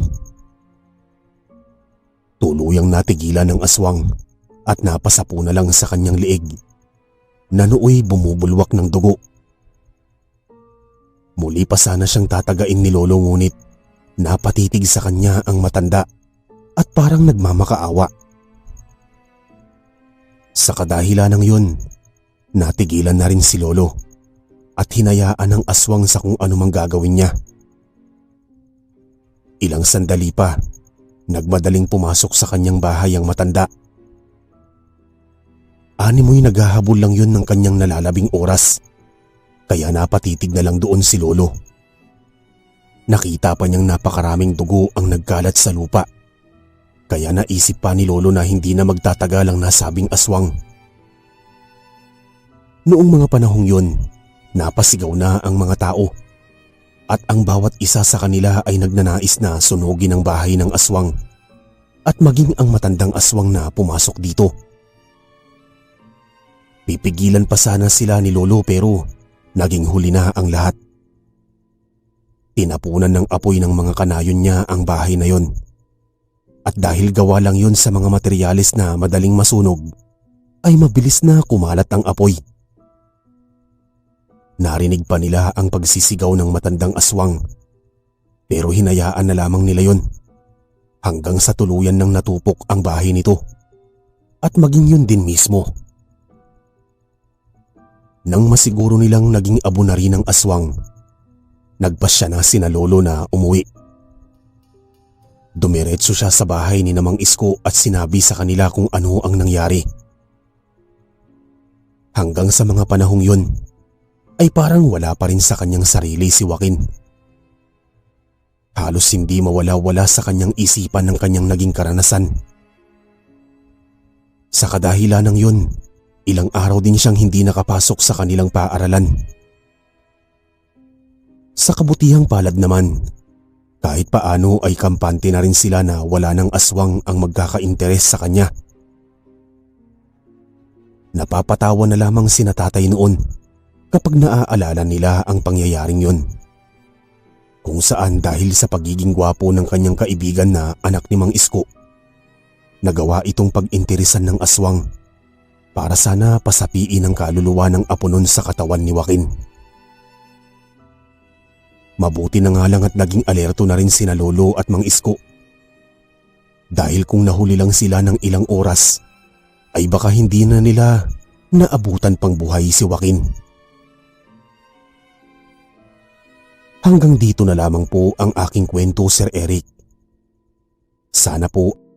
Tuluyang natigilan ng aswang at napasapo na lang sa kanyang liig na nooy bumubulwak ng dugo. Muli pa sana siyang tatagain ni Lolo ngunit napatitig sa kanya ang matanda at parang nagmamakaawa. Sa kadahilanang yun, natigilan na rin si Lolo at hinayaan ang aswang sa kung anumang gagawin niya. Ilang sandali pa, nagmadaling pumasok sa kanyang bahay ang matanda. Animoy naghahabol lang yun ng kanyang nalalabing oras, kaya napatitig na lang doon si Lolo. Nakita pa niyang napakaraming dugo ang nagkalat sa lupa, kaya naisip pa ni Lolo na hindi na magtatagal ang nasabing aswang. Noong mga panahong yun, napasigaw na ang mga tao at ang bawat isa sa kanila ay nagnanais na sunugin ang bahay ng aswang at maging ang matandang aswang na pumasok dito. Pipigilan pa sana sila ni Lolo pero naging huli na ang lahat. Tinapunan ng apoy ng mga kanayon niya ang bahay na yon. At dahil gawa lang yon sa mga materyales na madaling masunog, ay mabilis na kumalat ang apoy. Narinig pa nila ang pagsisigaw ng matandang aswang pero hinayaan na lamang nila yon hanggang sa tuluyan ng natupok ang bahay nito at maging yun din mismo. Nang masiguro nilang naging abo na rin ang aswang, nagpasya na sina Lolo na umuwi. Dumiretso siya sa bahay ni Namang Isko at sinabi sa kanila kung ano ang nangyari. Hanggang sa mga panahong yun, ay parang wala pa rin sa kanyang sarili si Joaquin. Halos hindi mawala-wala sa kanyang isipan ng kanyang naging karanasan. Sa kadahilanang yun, ilang araw din siyang hindi nakapasok sa kanilang paaralan. Sa kabutihang palad naman, Kahit paano ay kampante na rin sila na wala ng aswang ang magkakainteres sa kanya. Napapatawa na lamang sina tatay noon kapag naaalala nila ang pangyayaring yun. Kung saan dahil sa pagiging gwapo ng kanyang kaibigan na anak ni Mang Isko, nagawa itong pag-interesan ng aswang para sana pasapiin ang kaluluwa ng apo nun sa katawan ni Joaquin. Mabuti na nga lang at naging alerto na rin sina Lolo at Mang Isko. Dahil kung nahuli lang sila ng ilang oras, ay baka hindi na nila naabutan pang buhay si Joaquin. Hanggang dito na lamang po ang aking kwento, Sir Eric. Sana po